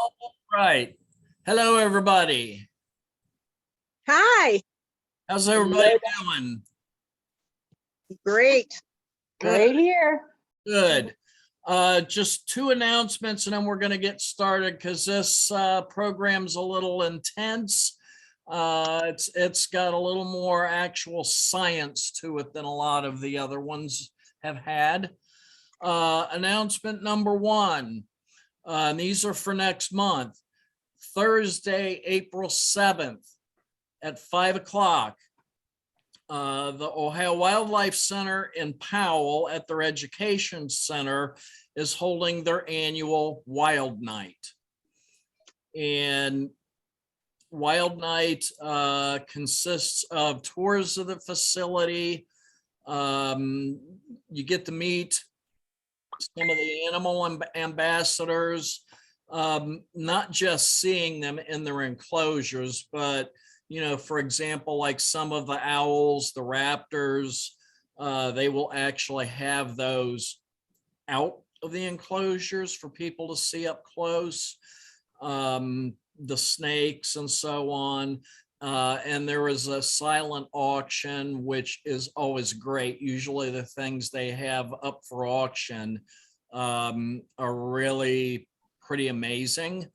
All right. Hello, everybody. Hi, How's everybody doing? great. Good, Right here. good. Just two announcements and then we're going to get started because this program's a little intense. It's got a little more actual science to it than a lot of the other ones have had. Announcement number one, and these are for next month. Thursday, April 7th at 5 o'clock. The Ohio Wildlife Center in Powell at their education center is holding their annual Wild Night. And Wild Night consists of tours of the facility. You get to meet some of the animal ambassadors, not just seeing them in their enclosures, but for example, like some of the owls, the raptors, they will actually have those out of the enclosures for people to see up close, the snakes and so on. And there is a silent auction, which is always great. Usually the things they have up for auction are really pretty amazing.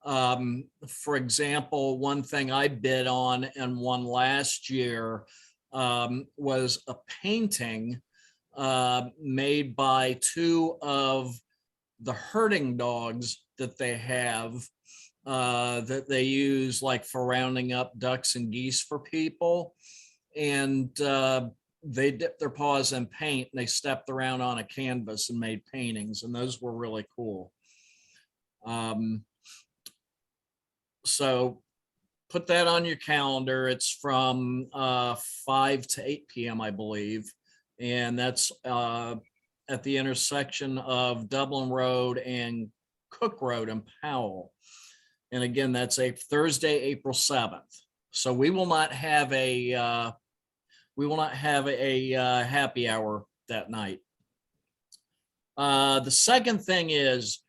For example, one thing I bid on and won last year was a painting made by two of the herding dogs that they have that they use like for rounding up ducks and geese for people. And they dipped their paws in paint and they stepped around on a canvas and made paintings, and those were really cool. So put that on your calendar. It's from 5 to 8 p.m. I believe, and that's at the intersection of Dublin Road and Cook Road in Powell. And again, that's a Thursday, April 7th. So we will not have a happy hour that night. The second thing is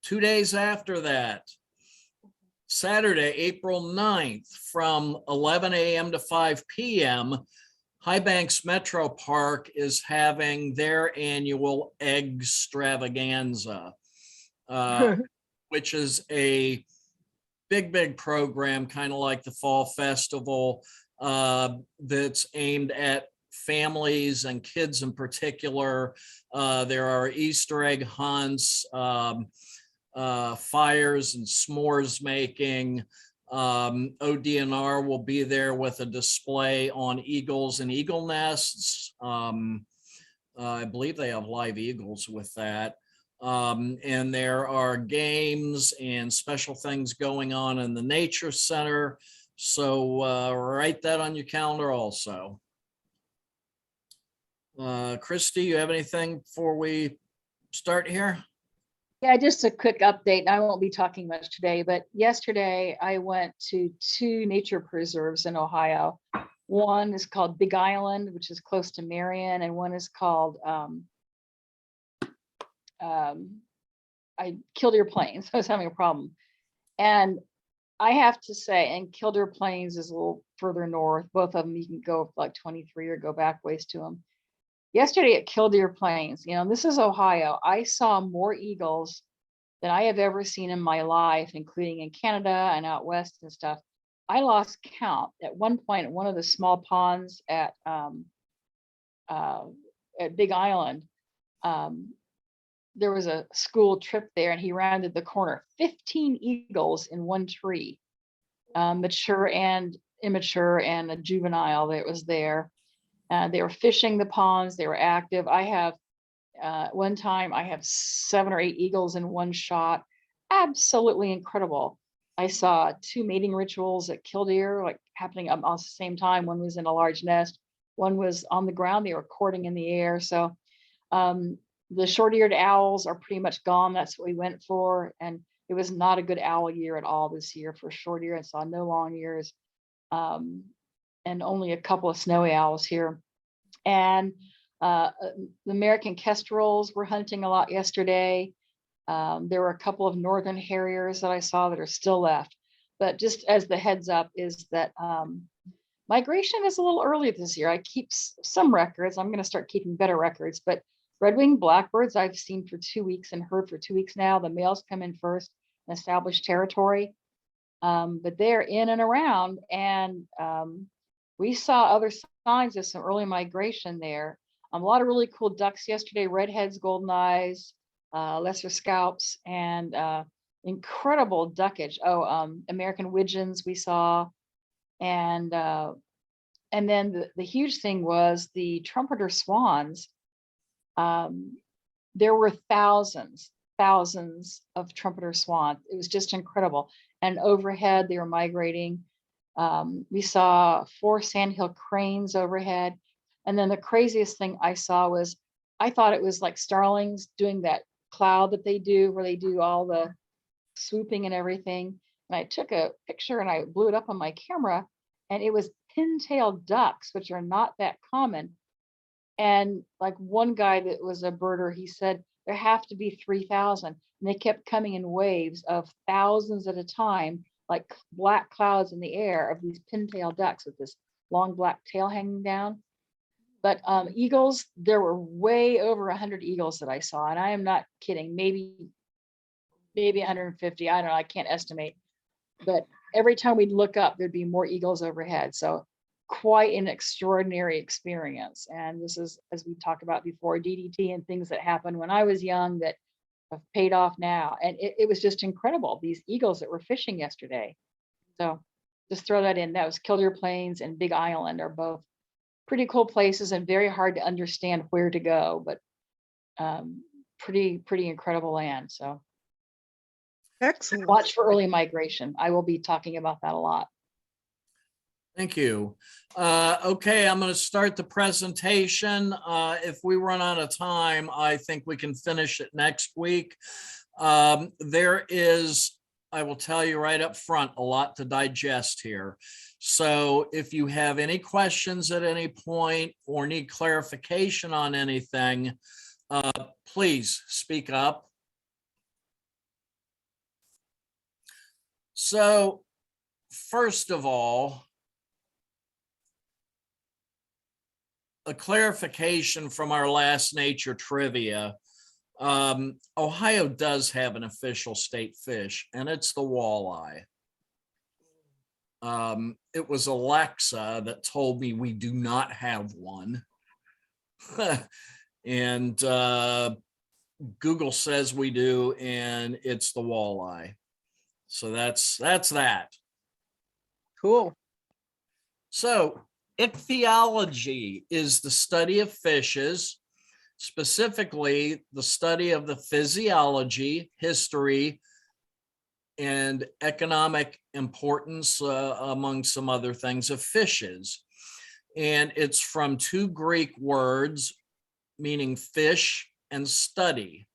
2 days after that, Saturday, April 9th, from 11 a.m. to 5 p.m., High Banks Metro Park is having their annual egg extravaganza, which is a big program, kind of like the Fall Festival, that's aimed at families and kids in particular. There are Easter egg hunts, fires and s'mores making. ODNR will be there with a display on eagles and eagle nests. I believe they have live eagles with that. And there are games and special things going on in the nature center. So write that on your calendar also. Christy, you have anything before we start here? Yeah, just a quick update. I won't be talking much today, but yesterday I went to two nature preserves in Ohio. One is called Big Island, which is close to Marion, and one is called Killdeer Plains. I was having a problem. And I have to say, and Killdeer Plains is a little further north. Both of them, you can go like 23 or go back ways to them. Yesterday at Killdeer Plains, this is Ohio. I saw more eagles than I have ever seen in my life, including in Canada and out west and stuff. I lost count. At one point, at one of the small ponds at Big Island, there was a school trip there, and he rounded the corner. 15 eagles in one tree, mature and immature, and a juvenile that was there. They were fishing the ponds. They were active. I have one time I have 7 or 8 eagles in one shot. Absolutely incredible. I saw 2 mating rituals at Killdeer, like happening at the same time. One was in a large nest. One was on the ground. They were courting in the air. So the short-eared owls are pretty much gone. That's what we went for. And it was not a good owl year at all this year for short-ear. I saw no long ears. And only a couple of snowy owls here. And the American kestrels were hunting a lot yesterday. There were a couple of northern harriers that I saw that are still left. But just as the heads up is that migration is a little early this year. I keep some records. I'm going to start keeping better records, but red-winged blackbirds I've seen for 2 weeks and heard for 2 weeks now. The males come in first and establish territory, but they're in and around. And we saw other signs of some early migration there. A lot of really cool ducks yesterday, redheads, golden eyes, lesser scalps, and incredible duckage. American widgeons we saw. And then the huge thing was the trumpeter swans. There were thousands of trumpeter swans. It was just incredible. And overhead, they were migrating. We saw 4 sandhill cranes overhead. And then the craziest thing I saw was, I thought it was like starlings doing that cloud that they do, where they do all the swooping and everything. And I took a picture and I blew it up on my camera, and it was pin-tailed ducks, which are not that common. And like one guy that was a birder, he said there have to be 3,000, and they kept coming in waves of thousands at a time, like black clouds in the air of these pin-tailed ducks with this long black tail hanging down. But eagles, there were way over 100 eagles that I saw, and I am not kidding. Maybe 150. I don't know. I can't estimate. But every time we'd look up, there'd be more eagles overhead. So quite an extraordinary experience. And this is, as we talked about before, DDT and things that happened when I was young that have paid off now. And it was just incredible, these eagles that were fishing yesterday. So just throw that in. That was Killdeer Plains and Big Island are both pretty cool places and very hard to understand where to go, but pretty incredible land. So Excellent. watch for early migration. I will be talking about that a lot. Thank you. Okay, I'm going to start the presentation. If we run out of time, I think we can finish it next week. There is, I will tell you right up front, a lot to digest here. So if you have any questions at any point or need clarification on anything, please speak up. So first of all, a clarification from our last nature trivia. Ohio does have an official state fish, and it's the walleye. It was Alexa that told me we do not have one. And Google says we do, and it's the walleye. So that's that. Cool. So ichthyology is the study of fishes, specifically the study of the physiology, history, and economic importance, among some other things, of fishes. And it's from 2 Greek words meaning fish and study.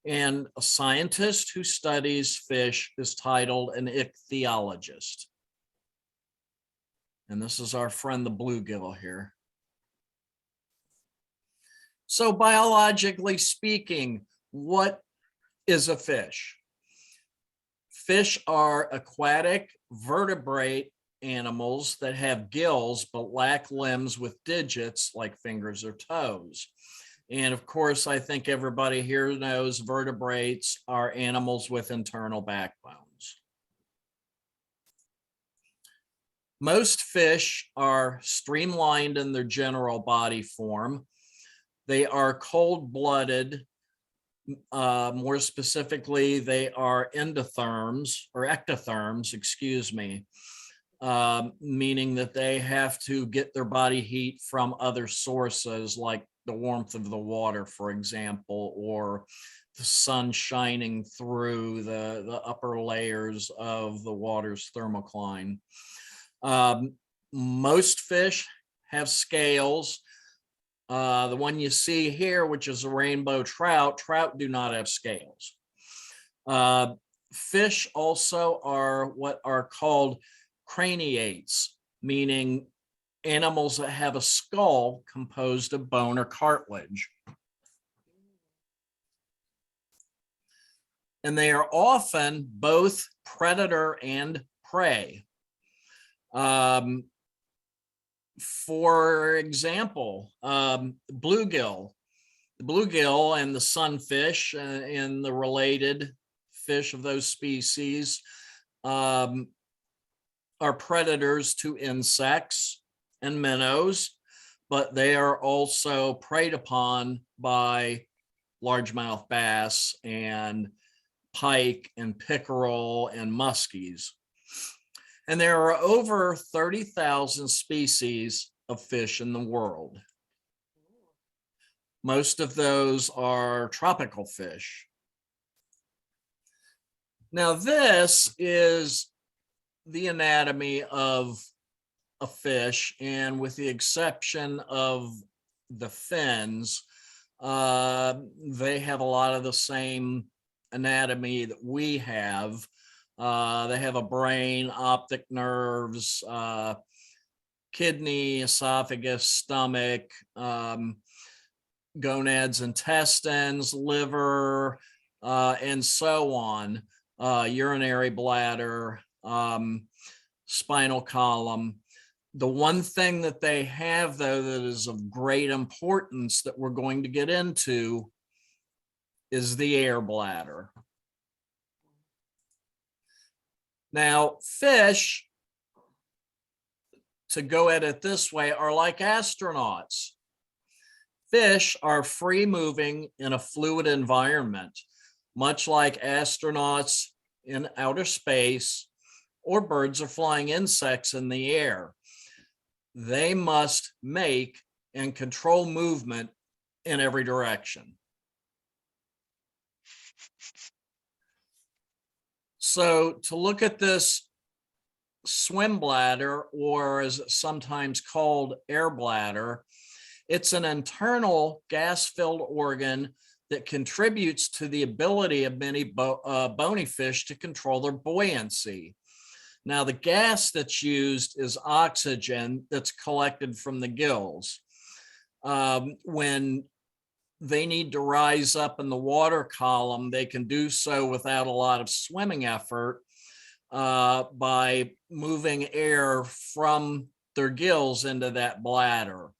And a scientist who studies fish is titled an ichthyologist. And this is our friend the bluegill here. So biologically speaking, what is a fish? Fish are aquatic vertebrate animals that have gills but lack limbs with digits like fingers or toes. And of course, I think everybody here knows vertebrates are animals with internal backbones. Most fish are streamlined in their general body form. They are cold-blooded. More specifically, they are endotherms or ectotherms, excuse me, meaning that they have to get their body heat from other sources like the warmth of the water, for example, or the sun shining through the upper layers of the water's thermocline. Most fish have scales. The one you see here, which is a rainbow trout do not have scales. Fish also are what are called craniates, meaning animals that have a skull composed of bone or cartilage. and they are often both predator and prey. For example, bluegill. The bluegill and the sunfish and the related fish of those species are predators to insects and minnows, but they are also preyed upon by largemouth bass and pike and pickerel and muskies. And there are over 30,000 species of fish in the world. Most of those are tropical fish. Now, this is the anatomy of a fish, and with the exception of the fins, they have a lot of the same anatomy that we have. They have a brain, optic nerves, kidney, esophagus, stomach, gonads, intestines, liver, and so on, urinary bladder, spinal column. The one thing that they have, though, that is of great importance that we're going to get into is the air bladder. Now, fish, to go at it this way, are like astronauts. Fish are free moving in a fluid environment, much like astronauts in outer space or birds or flying insects in the air. They must make and control movement in every direction. So to look at this swim bladder, or as it's sometimes called, air bladder, it's an internal gas-filled organ that contributes to the ability of many bony fish to control their buoyancy. Now, the gas that's used is oxygen that's collected from the gills. When they need to rise up in the water column, they can do so without a lot of swimming effort by moving air from their gills into that bladder.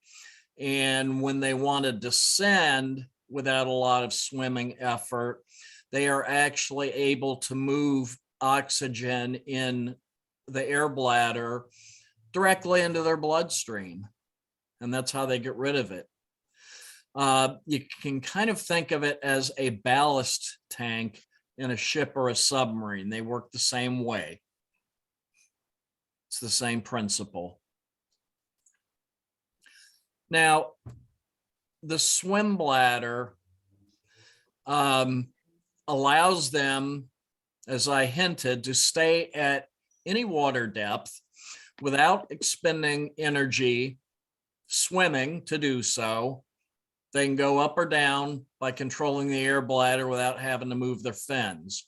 And when they want to descend without a lot of swimming effort, they are actually able to move oxygen in the air bladder directly into their bloodstream. And that's how they get rid of it. You can kind of think of it as a ballast tank in a ship or a submarine. They work the same way. It's the same principle. Now, the swim bladder allows them, as I hinted, to stay at any water depth without expending energy swimming to do so. They can go up or down by controlling the air bladder without having to move their fins.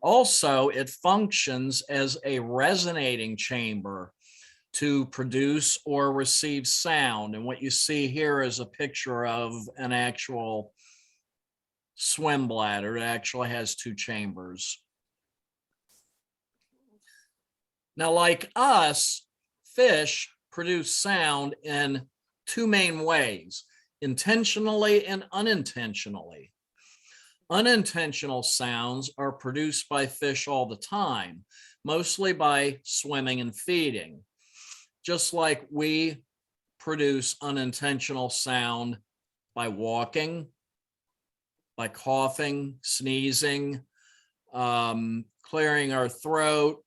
Also, it functions as a resonating chamber to produce or receive sound. And what you see here is a picture of an actual swim bladder. It actually has two chambers. Now, like us, fish produce sound in two main ways: intentionally and unintentionally. Unintentional sounds are produced by fish all the time, mostly by swimming and feeding. Just like we produce unintentional sound by walking, by coughing, sneezing, clearing our throat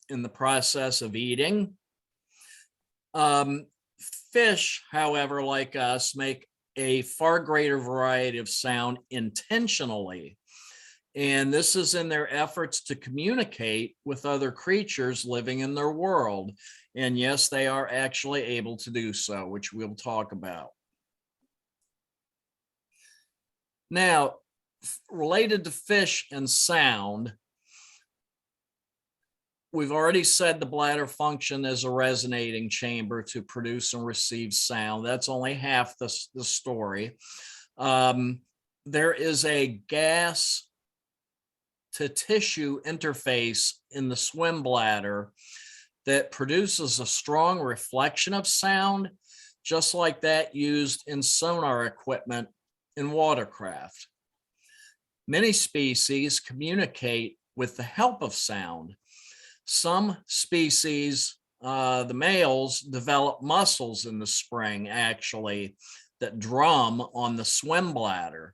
in the process of eating. Fish, however, like us, make a far greater variety of sound intentionally. And this is in their efforts to communicate with other creatures living in their world. And yes, they are actually able to do so, which we'll talk about. Now, related to fish and sound, we've already said the bladder function as a resonating chamber to produce and receive sound. That's only half the story. There is a gas to tissue interface in the swim bladder that produces a strong reflection of sound, just like that used in sonar equipment in watercraft. Many species communicate with the help of sound. Some species, the males, develop muscles in the spring actually that drum on the swim bladder.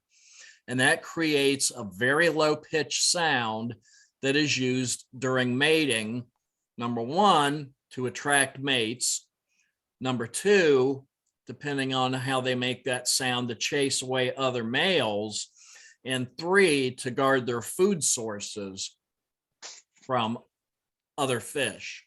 And that creates a very low pitch sound that is used during mating. Number one, to attract mates. Number two, depending on how they make that sound, to chase away other males. And three, to guard their food sources from other fish.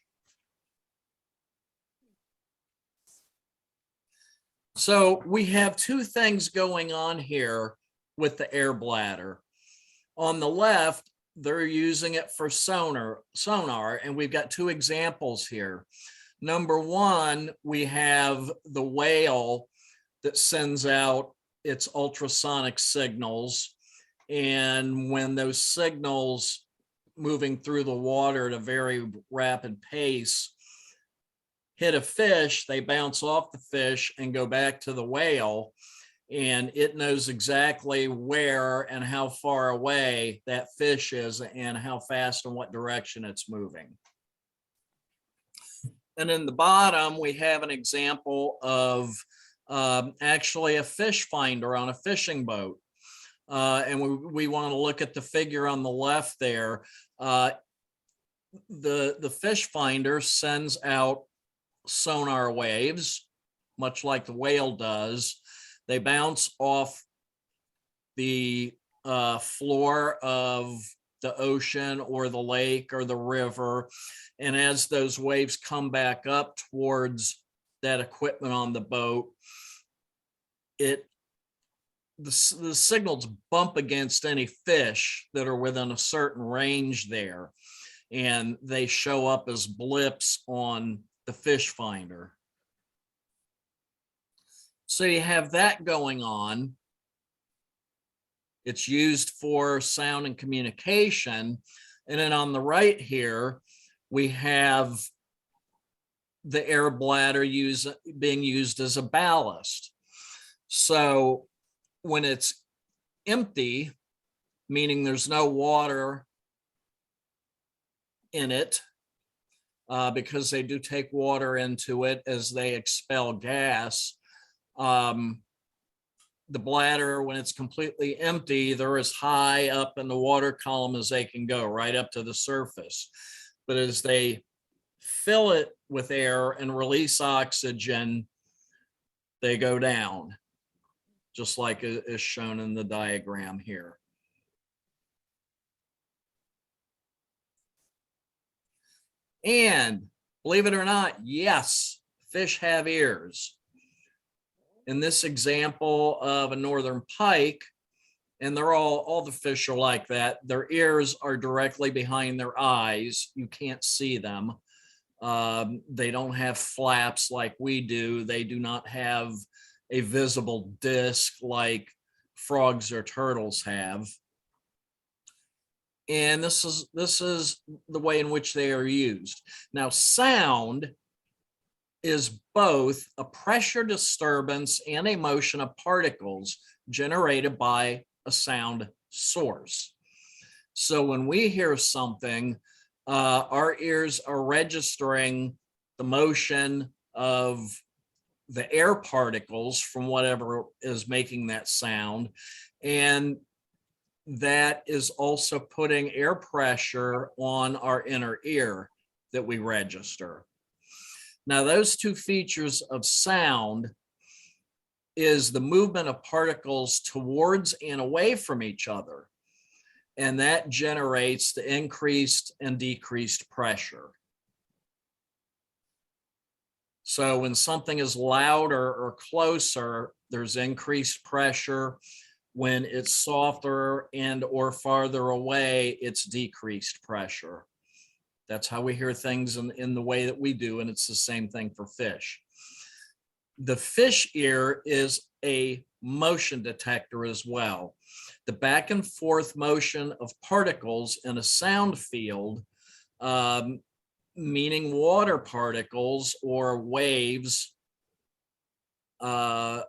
So we have two things going on here with the air bladder. On the left, they're using it for sonar, and we've got two examples here. Number one, we have the whale that sends out its ultrasonic signals. And when those signals moving through the water at a very rapid pace hit a fish, they bounce off the fish and go back to the whale. And it knows exactly where and how far away that fish is and how fast and what direction it's moving. And in the bottom, we have an example of actually a fish finder on a fishing boat. And we want to look at the figure on the left there. The fish finder sends out sonar waves, much like the whale does. They bounce off the floor of the ocean or the lake or the river. And as those waves come back up towards that equipment on the boat, the signals bump against any fish that are within a certain range there, and they show up as blips on the fish finder. So you have that going on. It's used for sound and communication. And then on the right here, we have the air bladder being used as a ballast. So when it's empty, meaning there's no water in it, because they do take water into it as they expel gas. The bladder, when it's completely empty, they're as high up in the water column as they can go, right up to the surface. But as they fill it with air and release oxygen, they go down, just like is shown in the diagram here. And believe it or not, yes, fish have ears. In this example of a northern pike, and they're all the fish are like that, their ears are directly behind their eyes. You can't see them. They don't have flaps like we do. They do not have a visible disc like frogs or turtles have. And this is the way in which they are used. Now, sound is both a pressure disturbance and a motion of particles generated by a sound source. So when we hear something, our ears are registering the motion of the air particles from whatever is making that sound. And that is also putting air pressure on our inner ear that we register. Now, those two features of sound is the movement of particles towards and away from each other. And that generates the increased and decreased pressure. So when something is louder or closer, there's increased pressure. When it's softer and or farther away, it's decreased pressure. That's how we hear things in the way that we do, and it's the same thing for fish. The fish ear is a motion detector as well. the back and forth motion of particles in a sound field, meaning water particles or waves,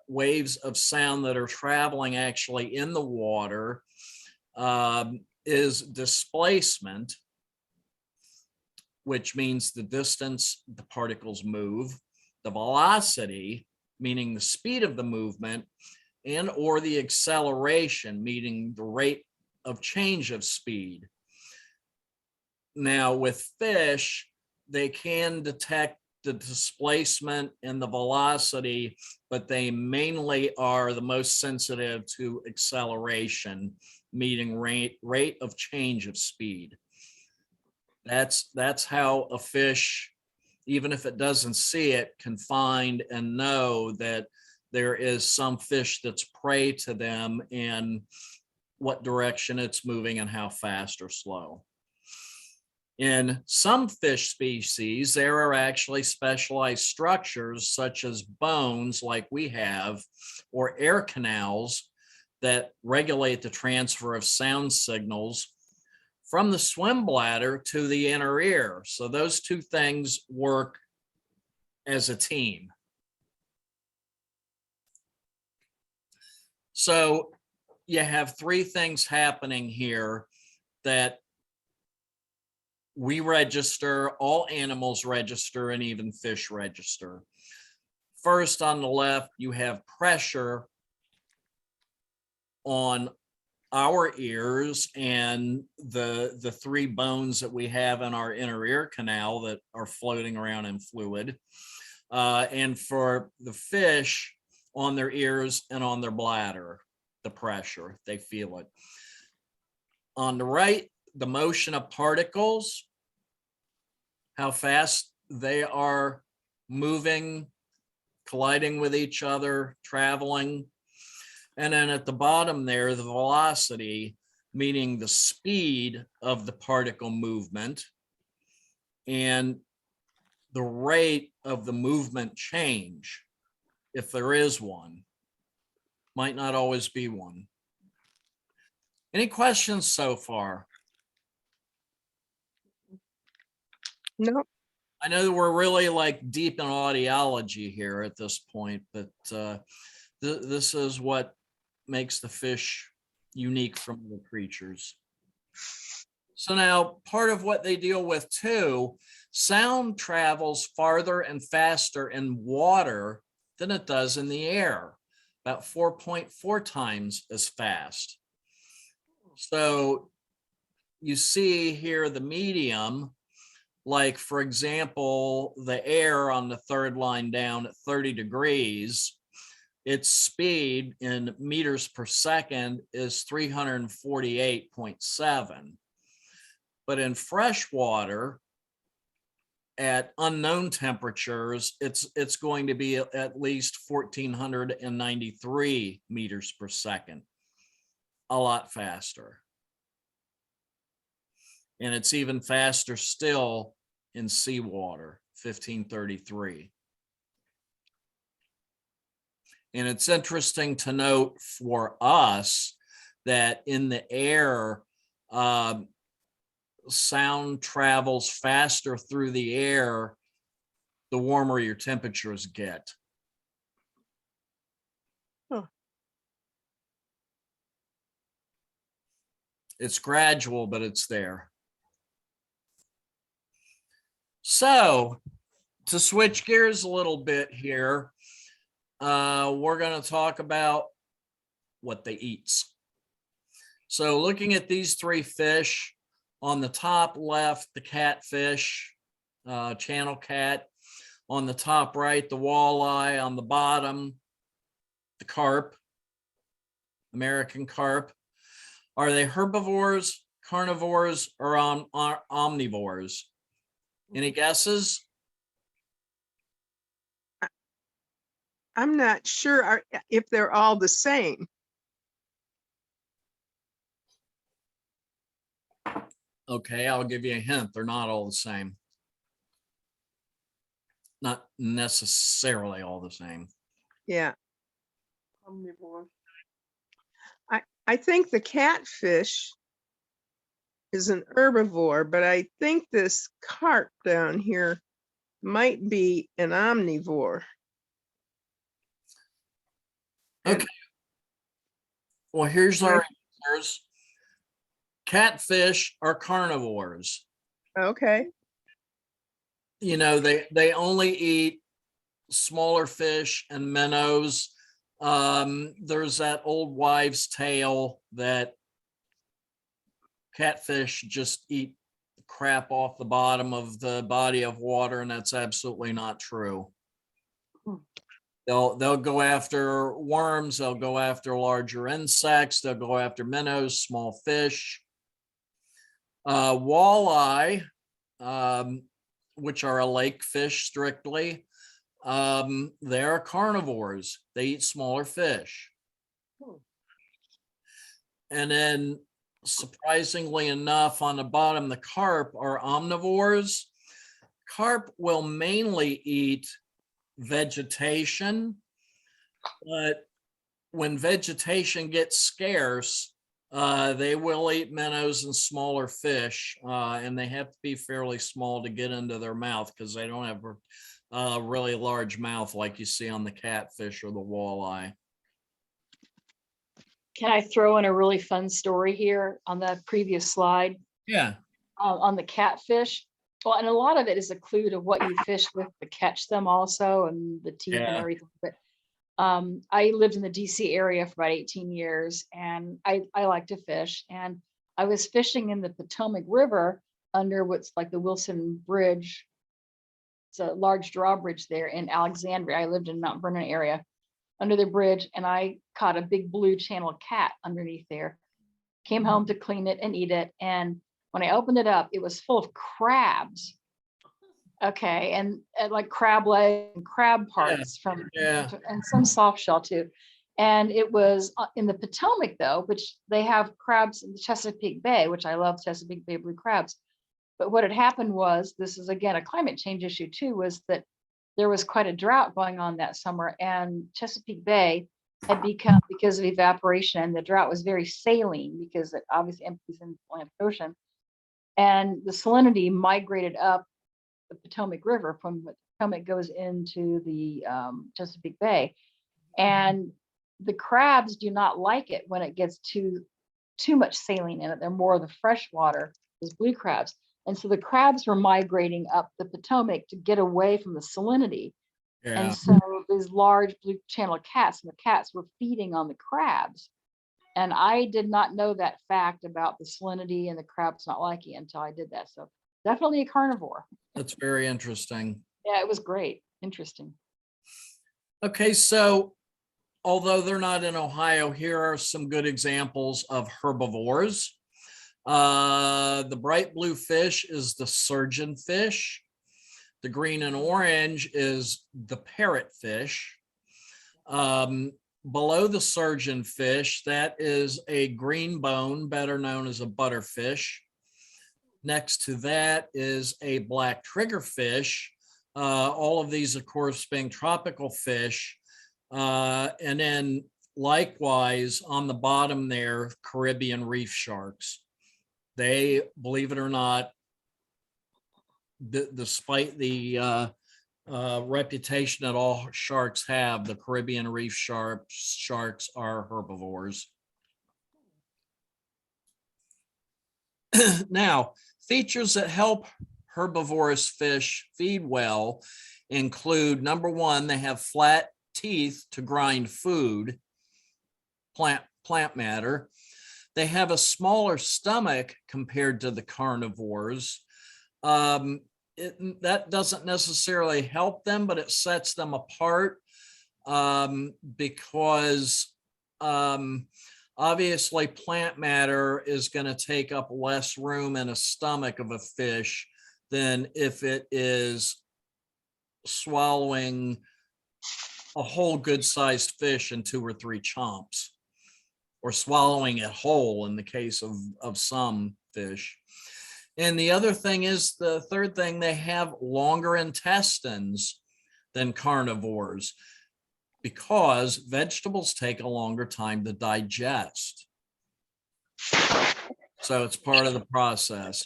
waves of sound that are traveling actually in the water, is displacement, which means the distance the particles move, the velocity, meaning the speed of the movement, and or the acceleration, meaning the rate of change of speed. Now with fish, they can detect the displacement and the velocity, but they mainly are the most sensitive to acceleration, meaning rate of change of speed. That's how a fish, even if it doesn't see it, can find and know that there is some fish that's prey to them and what direction it's moving and how fast or slow. In some fish species, there are actually specialized structures such as bones like we have, or air canals that regulate the transfer of sound signals from the swim bladder to the inner ear. So those two things work as a team. So you have three things happening here that we register, all animals register, and even fish register. First, on the left, you have pressure on our ears and the three bones that we have in our inner ear canal that are floating around in fluid. And for the fish, on their ears and on their bladder, the pressure, they feel it. On the right, the motion of particles, how fast they are moving, colliding with each other, traveling. And then at the bottom there, the velocity, meaning the speed of the particle movement and the rate of the movement change, if there is one. Might not always be one. Any questions so far? No, I know that we're really like deep in audiology here at this point, but this is what makes the fish unique from the creatures. So now part of what they deal with too, sound travels farther and faster in water than it does in the air, about 4.4 times as fast. So you see here the medium, like for example, the air on the third line down at 30 degrees, its speed in meters per second is 348.7. But in fresh water, at unknown temperatures, it's going to be at least 1493 meters per second, a lot faster. And it's even faster still in seawater, 1533. And it's interesting to note for us that in the air, sound travels faster through the air the warmer your temperatures get. Huh. It's gradual, but it's there. So to switch gears a little bit here, we're going to talk about what they eat. So looking at these three fish, on the top left, the catfish, channel cat. On the top right, the walleye. On the bottom, the carp, American carp. Are they herbivores, carnivores, or omnivores? Any guesses? I'm not sure if they're all the same. Okay, I'll give you a hint. They're not all the same. Not necessarily all the same. Yeah. I think the catfish is an herbivore, but I think this carp down here might be an omnivore. And- Okay. Well, here's Yeah. our answers. Catfish are carnivores. Okay, You know, they only eat smaller fish and minnows. There's that old wives' tale that catfish just eat crap off the bottom of the body of water, and that's absolutely not true. Hmm. They'll go after worms, they'll go after larger insects, they'll go after minnows, small fish. Walleye, which are a lake fish strictly, they're carnivores. They eat smaller fish. Hmm. And then surprisingly enough, on the bottom, the carp are omnivores. Carp will mainly eat vegetation, but when vegetation gets scarce, they will eat minnows and smaller fish, and they have to be fairly small to get into their mouth because they don't have a really large mouth like you see on the catfish or the walleye. Can I throw in a really fun story here on the previous slide Yeah. on the catfish? Well, and a lot of it is a clue to what you fish with to catch them also, and the teeth and Yeah. everything. But I lived in the DC area for about 18 years, and I like to fish. And I was fishing in the Potomac River under what's like the Wilson Bridge. It's a large drawbridge there in Alexandria. I lived in Mount Vernon area under the bridge, and I caught a big blue channel cat underneath there. Came home to clean it and eat it. And when I opened it up, it was full of crabs. Okay, and like crab leg and crab parts from, Yeah. and some soft shell too. And it was in the Potomac though, which they have crabs in the Chesapeake Bay, which I love Chesapeake Bay blue crabs. But what had happened was, this is again a climate change issue too, was that there was quite a drought going on that summer, and Chesapeake Bay had become, because of evaporation, the drought was very saline because it obviously empties in the Atlantic Ocean, and the salinity migrated up the Potomac River from the Potomac goes into the Chesapeake Bay, and the crabs do not like it when it gets too much saline in it. They're more of the fresh water, those blue crabs. And so the crabs were migrating up the Potomac to get away from the salinity. Yeah. And so these large blue channel cats, and the cats were feeding on the crabs. And I did not know that fact about the salinity and the crabs not liking it until I did that. So definitely a carnivore. That's very interesting. Yeah, it was great. Interesting. Okay, so although they're not in Ohio, here are some good examples of herbivores. The bright blue fish is the surgeon fish. The green and orange is the parrotfish. Below the surgeon fish, that is a green bone, better known as a butterfish. Next to that is a black triggerfish. All of these, of course, being tropical fish. And then likewise on the bottom there, Caribbean reef sharks. They, believe it or not, despite the reputation that all sharks have, the Caribbean reef sharks are herbivores. Now, features that help herbivorous fish feed well include, number one, they have flat teeth to grind food, plant matter. They have a smaller stomach compared to the carnivores. That doesn't necessarily help them, but it sets them apart because obviously plant matter is going to take up less room in a stomach of a fish than if it is swallowing a whole good-sized fish in 2 or 3 chomps, or swallowing it whole in the case of some fish. And the other thing is, the third thing, they have longer intestines than carnivores because vegetables take a longer time to digest. So it's part of the process.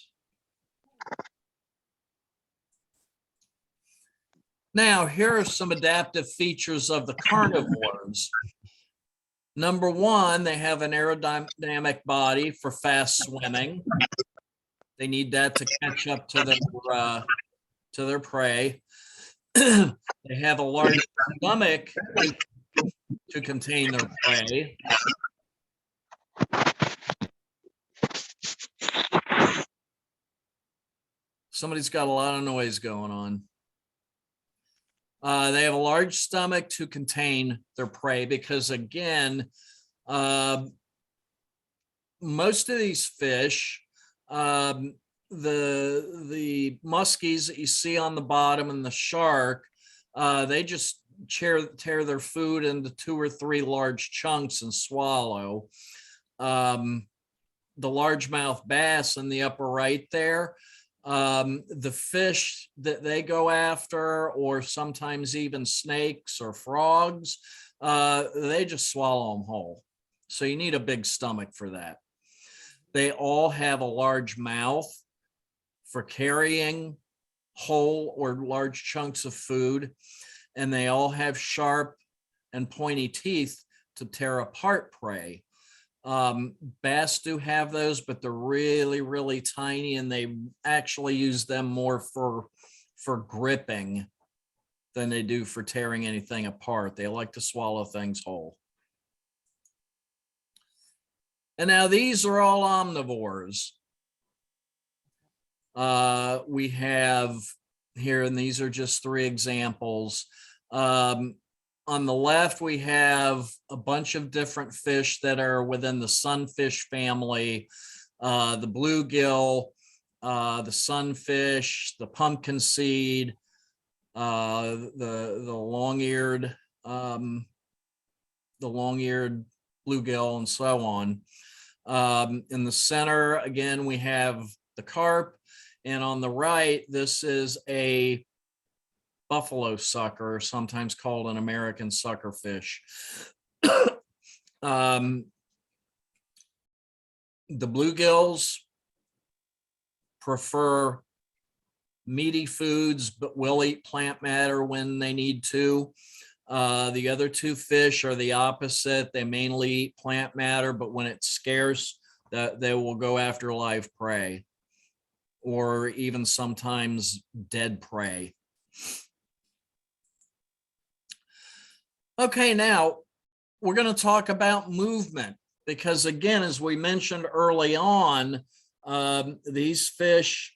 Now, here are some adaptive features of the carnivores. Number one, they have an aerodynamic body for fast swimming. They need that to catch up to their prey. They have a large stomach to contain their prey. Somebody's got a lot of noise going on. They have a large stomach to contain their prey because, again, most of these fish, the muskies that you see on the bottom and the shark, they just tear their food into 2 or 3 large chunks and swallow. The largemouth bass in the upper right there, the fish that they go after, or sometimes even snakes or frogs, they just swallow them whole. So you need a big stomach for that. They all have a large mouth for carrying whole or large chunks of food, and they all have sharp and pointy teeth to tear apart prey. Bass do have those, but they're really, really tiny, and they actually use them more for gripping than they do for tearing anything apart. They like to swallow things whole. And now these are all omnivores. We have here, and these are just 3 examples. On the left, we have a bunch of different fish that are within the sunfish family, the bluegill, the sunfish, the pumpkin seed, the long-eared bluegill, and so on. In the center, again, we have the carp, and on the right, this is a buffalo sucker, sometimes called an American suckerfish. The bluegills prefer meaty foods, but will eat plant matter when they need to. The other 2 fish are the opposite. They mainly eat plant matter, but when it's scarce, they will go after live prey, or even sometimes dead prey. Okay, now we're going to talk about movement, because again, as we mentioned early on, these fish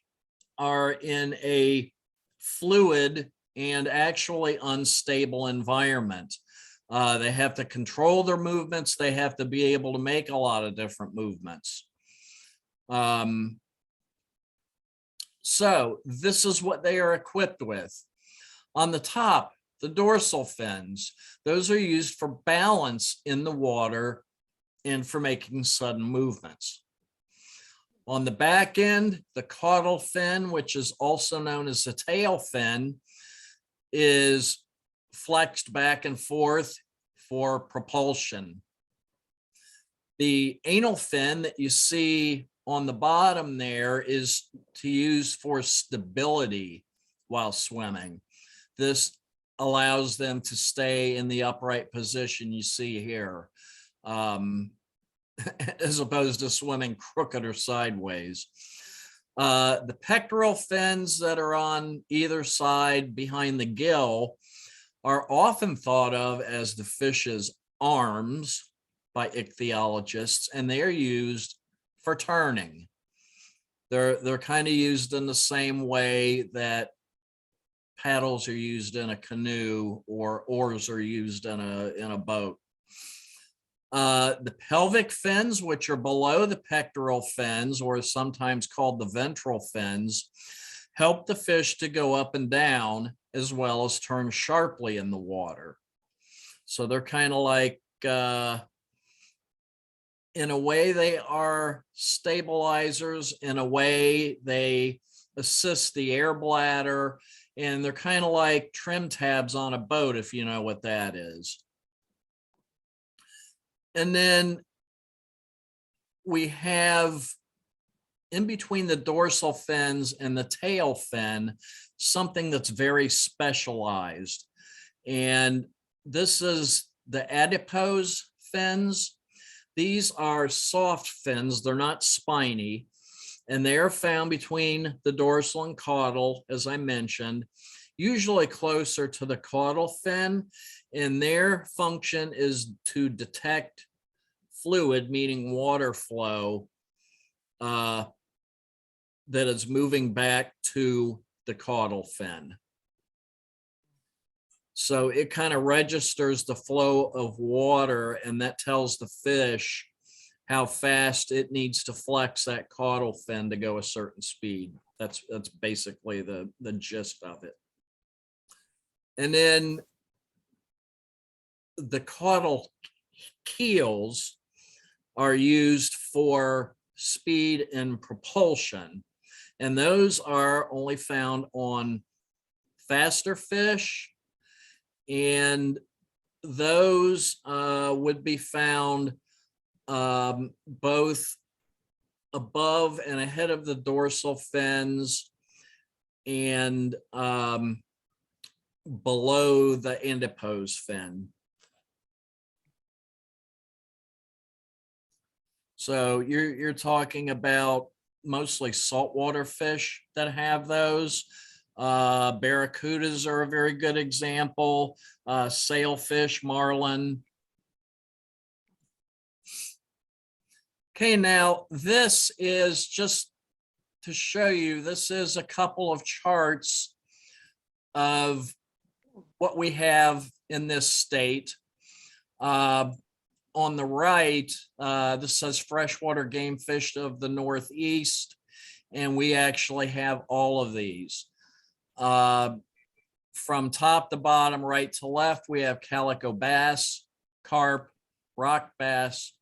are in a fluid and actually unstable environment. They have to control their movements. They have to be able to make a lot of different movements. So this is what they are equipped with. On the top, the dorsal fins. Those are used for balance in the water and for making sudden movements. On the back end, the caudal fin, which is also known as the tail fin, is flexed back and forth for propulsion. The anal fin that you see on the bottom there is to use for stability while swimming. This allows them to stay in the upright position you see here, as opposed to swimming crooked or sideways. The pectoral fins that are on either side behind the gill are often thought of as the fish's arms by ichthyologists, and they are used for turning. They're kind of used in the same way that paddles are used in a canoe or oars are used in a boat. The pelvic fins, which are below the pectoral fins, or sometimes called the ventral fins, help the fish to go up and down as well as turn sharply in the water. So they're kind of like, in a way, they are stabilizers. In a way, they assist the air bladder, and they're kind of like trim tabs on a boat, if you know what that is. And then we have in between the dorsal fins and the tail fin, something that's very specialized. And this is the adipose fins. These are soft fins, they're not spiny, and they are found between the dorsal and caudal, as I mentioned, usually closer to the caudal fin, and their function is to detect fluid, meaning water flow, that is moving back to the caudal fin. So it kind of registers the flow of water, and that tells the fish how fast it needs to flex that caudal fin to go a certain speed. That's basically the gist of it. And then the caudal keels are used for speed and propulsion. And those are only found on faster fish. And those would be found both above and ahead of the dorsal fins and below the antipose fin. So you're talking about mostly saltwater fish that have those. Barracudas are a very good example. Sailfish, marlin. Okay, now this is just to show you, this is a couple of charts of what we have in this state. On the right, this says freshwater game fish of the Northeast, and we actually have all of these. From top to bottom, right to left, we have calico bass, carp, rock bass,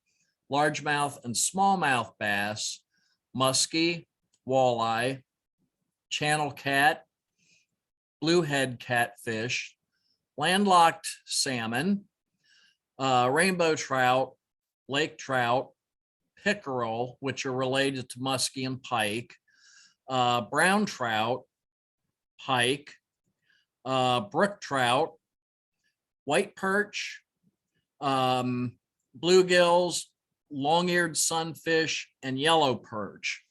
largemouth and smallmouth bass, muskie, walleye, channel cat, bluehead catfish, landlocked salmon, rainbow trout, lake trout, pickerel, which are related to muskie and pike, brown trout, pike, brook trout, white perch, bluegills, long-eared sunfish, and yellow perch.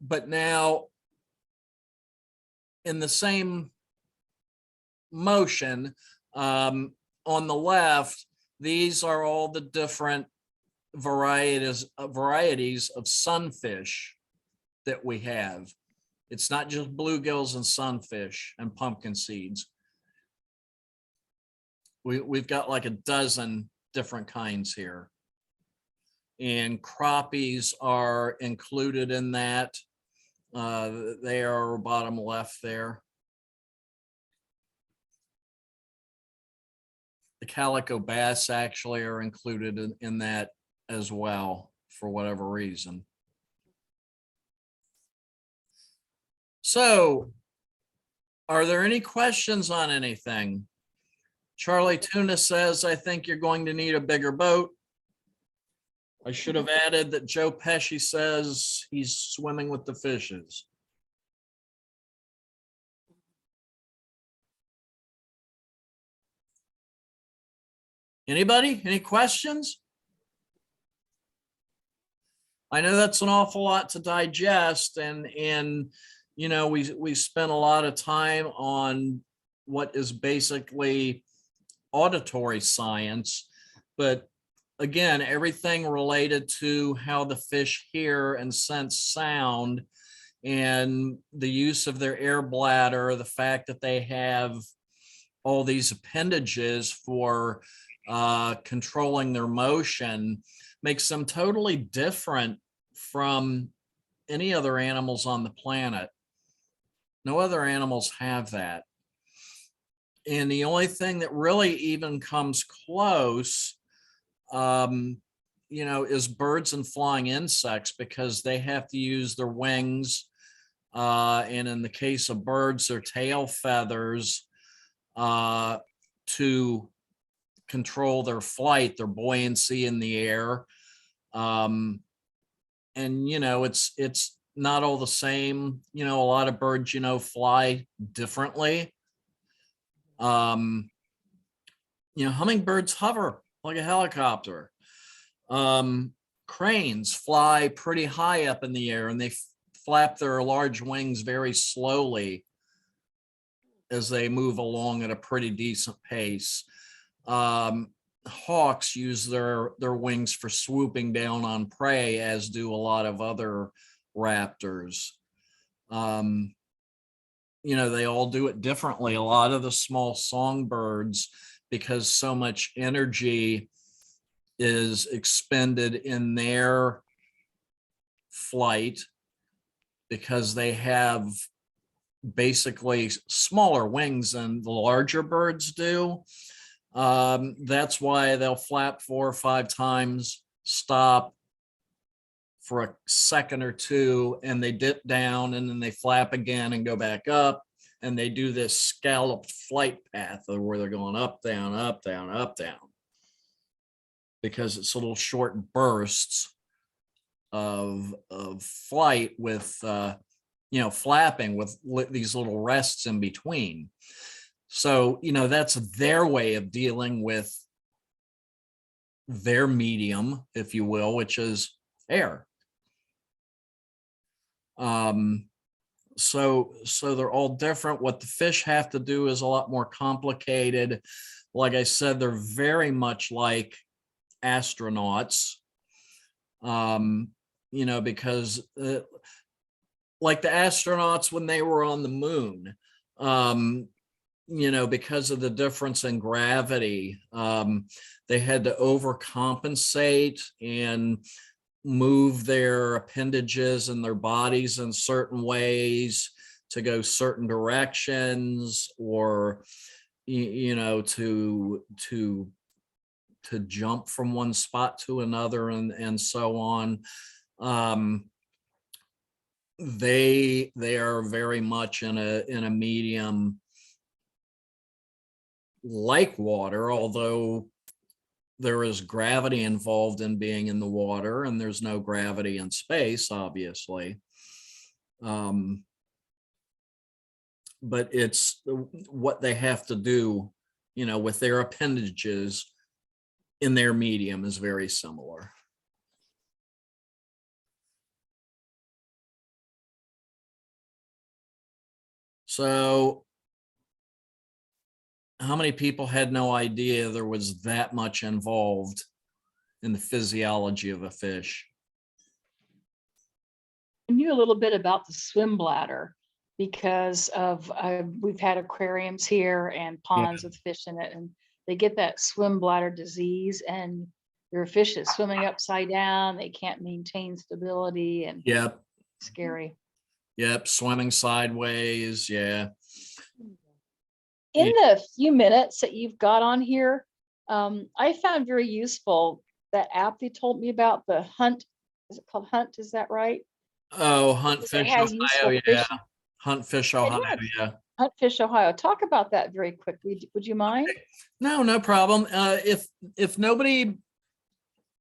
But now, in the same motion, on the left, these are all the different varieties of sunfish that we have. It's not just bluegills and sunfish and pumpkin seeds. We've got like a dozen different kinds here. And crappies are included in that. They are bottom left there. The calico bass actually are included in that as well, for whatever reason. So, are there any questions on anything? Charlie Tuna says, I think you're going to need a bigger boat. I should have added that Joe Pesci says he's swimming with the fishes. Anybody? Any questions? I know that's an awful lot to digest, and you know, we spent a lot of time on what is basically auditory science, but again, everything related to how the fish hear and sense sound, and the use of their air bladder, the fact that they have all these appendages for controlling their motion, makes them totally different from any other animals on the planet. No other animals have that. And the only thing that really even comes close, you know, is birds and flying insects, because they have to use their wings. And in the case of birds, their tail feathers to control their flight, their buoyancy in the air. you know, it's not all the same. You know, a lot of birds, you know, fly differently. You know, hummingbirds hover like a helicopter. Cranes fly pretty high up in the air, and they flap their large wings very slowly as they move along at a pretty decent pace. Hawks use their wings for swooping down on prey, as do a lot of other raptors. You know, they all do it differently. A lot of the small songbirds, because so much energy is expended in their flight, because they have basically smaller wings than the larger birds do. That's why they'll flap 4 or 5 times, stop for a second or two, and they dip down, and then they flap again and go back up. And they do this scalloped flight path where they're going up, down, up, down, up, down, because it's little short bursts of flight with, you know, flapping with these little rests in between. So, you know, that's their way of dealing with their medium, if you will, which is air. So they're all different. What the fish have to do is a lot more complicated. Like I said, they're very much like astronauts, you know, because like the astronauts when they were on the moon, you know, because of the difference in gravity, they had to overcompensate and move their appendages and their bodies in certain ways to go certain directions, or you know, to jump from one spot to another, and so on. They are very much in a medium like water, although there is gravity involved in being in the water, and there's no gravity in space, obviously. But it's what they have to do, you know, with their appendages in their medium is very similar. So how many people had no idea there was that much involved in the physiology of a fish? I knew a little bit about the swim bladder because of we've had aquariums here and ponds with fish in it, and they get that swim bladder disease, and your fish is swimming upside down. They can't maintain stability, and Yep. scary. Yep. Swimming sideways. Yeah. In the few minutes that you've got on here, I found very useful that app they told me about, the Hunt. Is it called Hunt? Is that right? Oh, Because it HuntFish has Ohio. useful Yeah. fishing. HuntFish It Ohio. has. Yeah. HuntFish Ohio. Talk about that very quickly. Would you mind? No problem. If nobody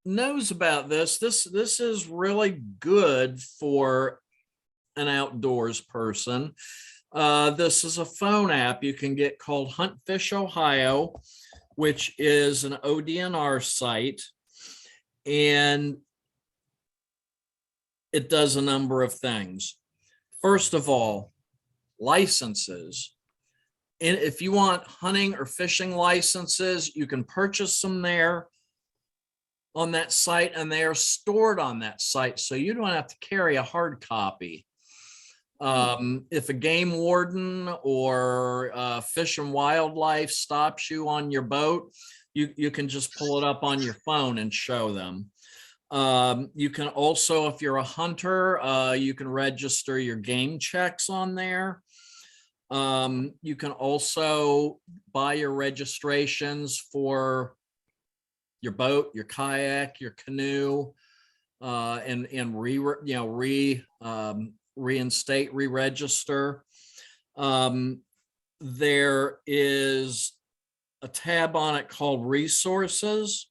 knows about this is really good for an outdoors person. This is a phone app you can get called HuntFish Ohio, which is an ODNR site, and it does a number of things. First of all, licenses. And if you want hunting or fishing licenses, you can purchase them there on that site, and they are stored on that site, so you don't have to carry a hard copy. If a game warden or Fish and Wildlife stops you on your boat, you can just pull it up on your phone and show them. You can also, if you're a hunter, you can register your game checks on there. You can also buy your registrations for your boat, your kayak, your canoe, and reinstate, re-register. There is a tab on it called resources,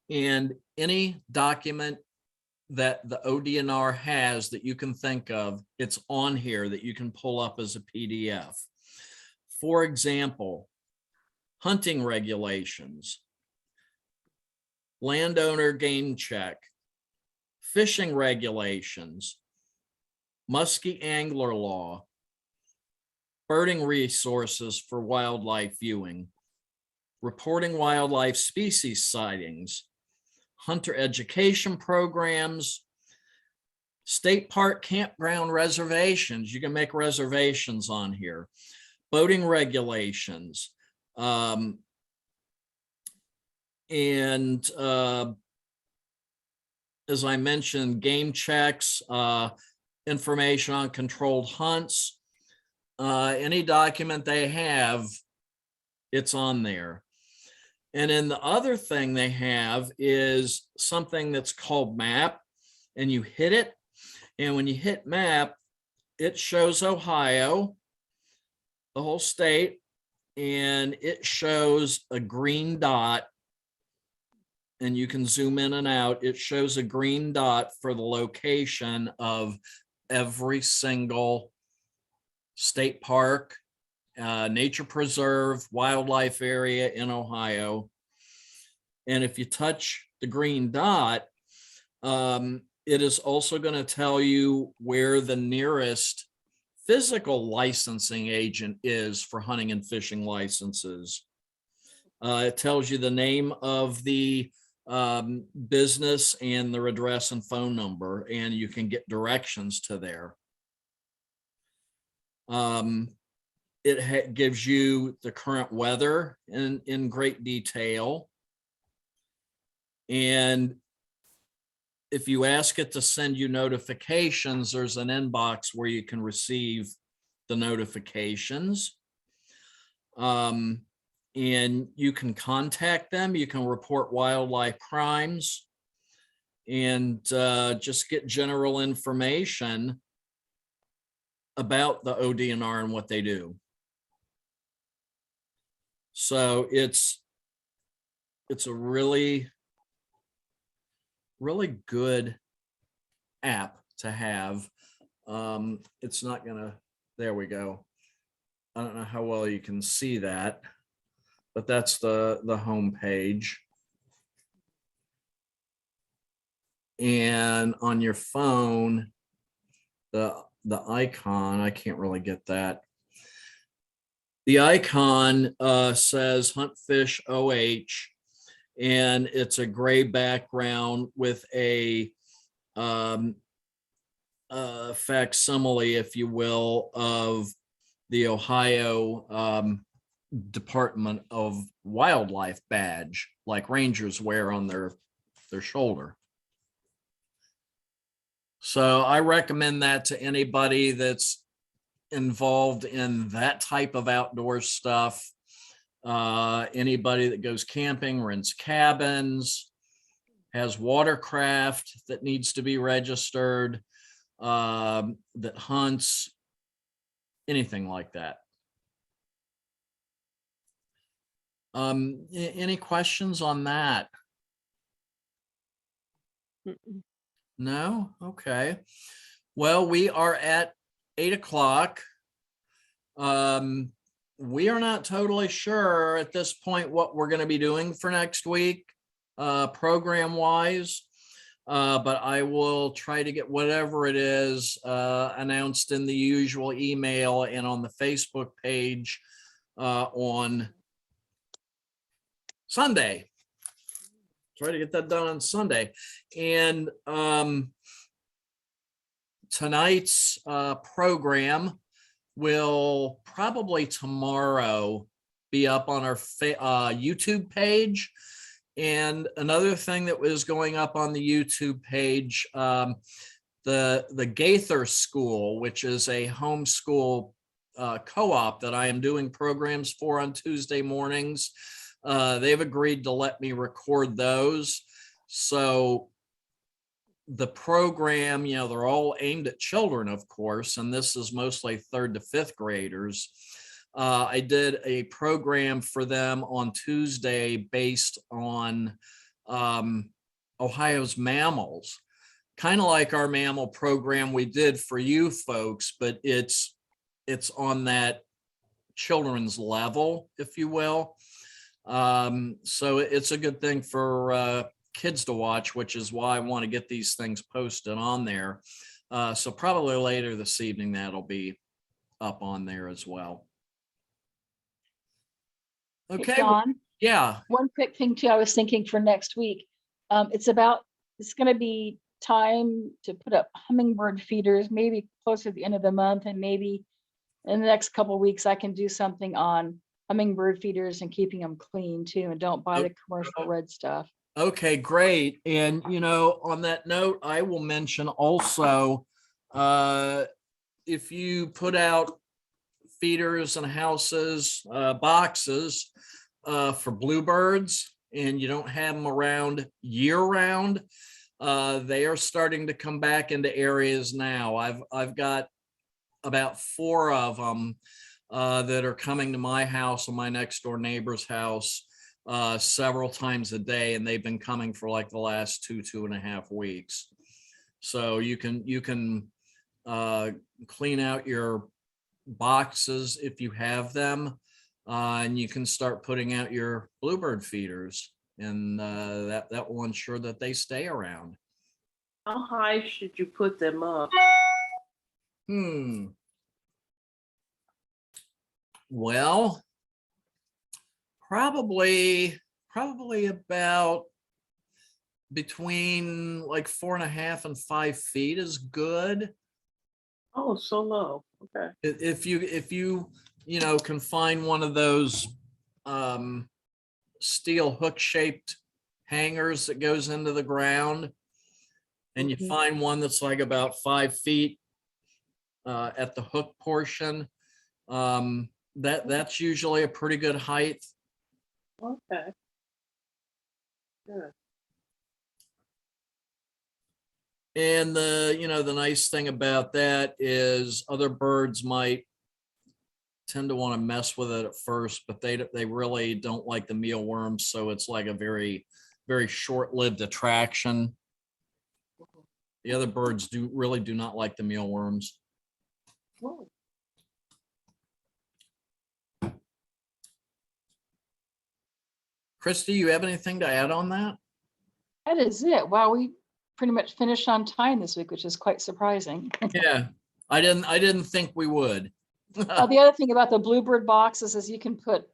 and any document that the ODNR has that you can think of, it's on here that you can pull up as a PDF. For example, hunting regulations, landowner game check, fishing regulations, musky angler law, birding resources for wildlife viewing, reporting wildlife species sightings, hunter education programs, state park campground reservations. You can make reservations on here, boating regulations, and as I mentioned, game checks, information on controlled hunts, any document they have, it's on there. And then the other thing they have is something that's called map, and you hit it. And when you hit map, it shows Ohio, the whole state, and it shows a green dot. And you can zoom in and out. It shows a green dot for the location of every single state park, nature preserve, wildlife area in Ohio. And if you touch the green dot, it is also going to tell you where the nearest physical licensing agent is for hunting and fishing licenses. It tells you the name of the business and their address and phone number, and you can get directions to there. It gives you the current weather in great detail. And if you ask it to send you notifications, there's an inbox where you can receive the notifications. And you can contact them. You can report wildlife crimes and just get general information about the ODNR and what they do. So it's a really good app to have. It's not gonna, there we go. I don't know how well you can see that, but that's the home page. And on your phone, the icon, I can't really get that. The icon says HuntFish OH, and it's a gray background with a facsimile, if you will, of the Ohio Department of Wildlife badge, like rangers wear on their shoulder. So I recommend that to anybody that's involved in that type of outdoor stuff. Anybody that goes camping, rents cabins, has watercraft that needs to be registered, that hunts, anything like that. Any questions on that? No? Okay. Well, we are at 8 o'clock. We are not totally sure at this point what we're going to be doing for next week, program wise. But I will try to get whatever it is announced in the usual email and on the Facebook page on Sunday. Try to get that done on Sunday. And tonight's program will probably tomorrow be up on our YouTube page. And another thing that was going up on the YouTube page, the Gaither School, which is a homeschool co-op that I am doing programs for on Tuesday mornings. They've agreed to let me record those. So the program, you know, they're all aimed at children, of course, and this is mostly 3rd to 5th graders. I did a program for them on Tuesday based on Ohio's mammals. kind of like our mammal program we did for you folks, but it's on that children's level, if you will. So it's a good thing for kids to watch, which is why I want to get these things posted on there. So probably later this evening, that'll be up on there as well. Hey, Okay. John, Yeah. one quick thing too, I was thinking for next week. It's going to be time to put up hummingbird feeders, maybe closer to the end of the month, and maybe in the next couple of weeks, I can do something on hummingbird feeders and keeping them clean too, and don't buy the commercial red stuff. Okay, great. And, on that note, I will mention also, if you put out feeders and houses, boxes for bluebirds, and you don't have them around year round, they are starting to come back into areas now. I've got about 4 of them that are coming to my house and my next door neighbor's house several times a day, and they've been coming for like the last 2.5 weeks. So you can clean out your boxes if you have them, and you can start putting out your bluebird feeders, and that will ensure that they stay around. How high should you put them up? Well, probably about between like 4.5 and 5 feet is good. Oh, so low. Okay. If you can find one of those steel hook shaped hangers that goes into the ground, and you find one that's like about 5 feet at the hook portion, that's usually a pretty good height. Okay. Good. And the nice thing about that is other birds might tend to want to mess with it at first, but they really don't like the mealworms, so it's like a very, very short-lived attraction. The other birds really do not like the mealworms. Oh. Christy, you have anything to add on that? That is it. Wow, we pretty much finished on time this week, which is quite surprising. Yeah, I didn't think we would. The other thing about the bluebird boxes is you can put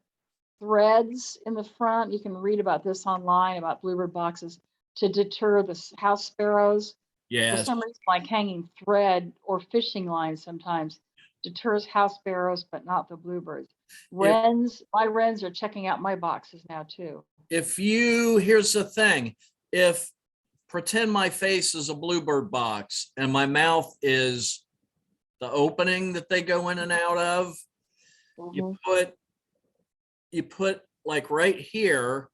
threads in the front. You can read about this online about bluebird boxes to deter the house sparrows. For Yes. some reason, like hanging thread or fishing lines sometimes deters house sparrows, but not the bluebirds. Wrens, my wrens are checking out my boxes now too. Here's the thing, pretend my face is a bluebird box and my mouth is the opening that they go in and out of, you put like right here,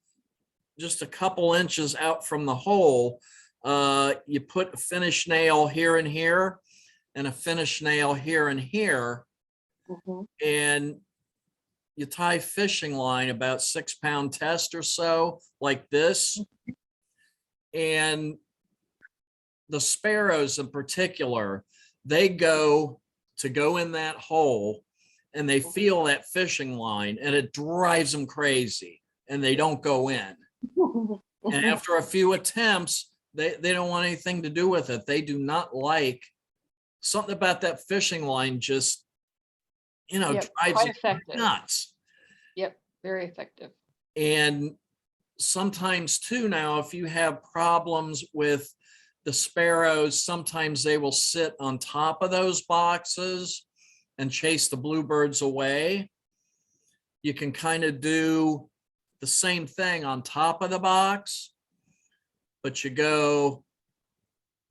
just a couple inches out from the hole, you put a finish nail here and here, and a finish nail here and here, and you tie fishing line about 6-pound test or so, like this. And the sparrows in particular, they go in that hole and they feel that fishing line and it drives them crazy and they don't go in. And after a few attempts, they don't want anything to do with it. They do not like something about that fishing line, just, drives them nuts. Yep, very effective. And sometimes too, now, if you have problems with the sparrows, sometimes they will sit on top of those boxes and chase the bluebirds away. You can kind of do the same thing on top of the box, but you go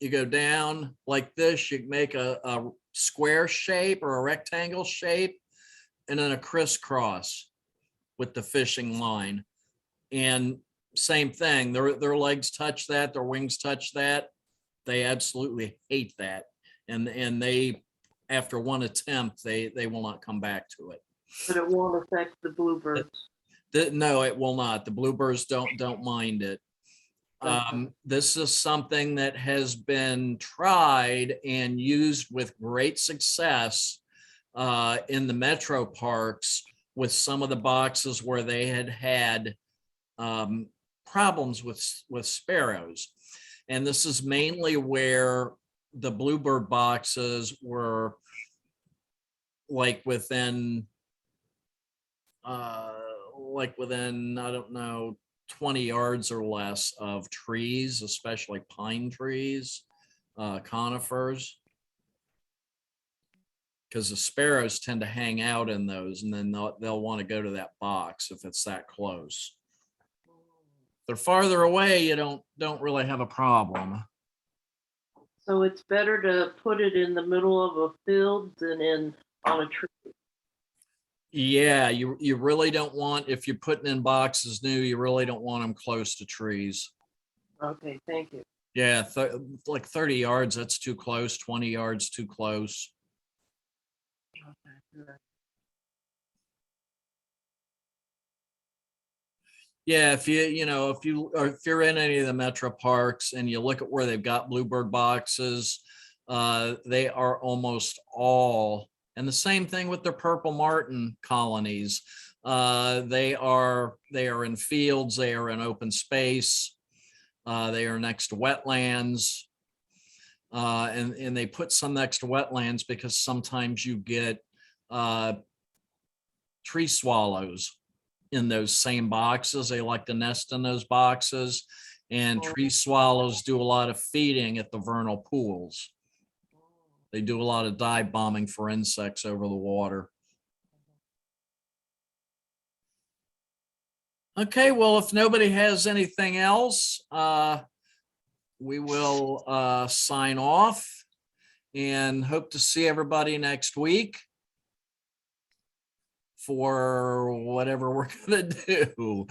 down like this. You make a square shape or a rectangle shape, and then a crisscross with the fishing line. And same thing, their legs touch that, their wings touch that. They absolutely hate that. And they, after one attempt, they will not come back to it. But it won't affect the bluebirds. No, it will not. The bluebirds don't mind it. This is something that has been tried and used with great success in the metro parks with some of the boxes where they had problems with sparrows. And this is mainly where the bluebird boxes were like within, I don't know, 20 yards or less of trees, especially pine trees, conifers. Because the sparrows tend to hang out in those, and then they'll want to go to that box if it's that close. If they're farther away, you don't really have a problem. So it's better to put it in the middle of a field than on a tree. Yeah, you really don't want, if you're putting in boxes new, you really don't want them close to trees. Okay, thank you. Yeah, like 30 yards, that's too close. 20 yards, too close. Okay, good. Yeah, if you're in any of the metro parks and you look at where they've got bluebird boxes, they are almost all, and the same thing with their purple martin colonies. They are in fields, they are in open space, they are next to wetlands, and they put some next to wetlands because sometimes you get tree swallows in those same boxes. They like to nest in those boxes, and tree swallows do a lot of feeding at the vernal pools. They do a lot of dive bombing for insects over the water. Okay, well, if nobody has anything else, we will sign off and hope to see everybody next week for whatever we're gonna do.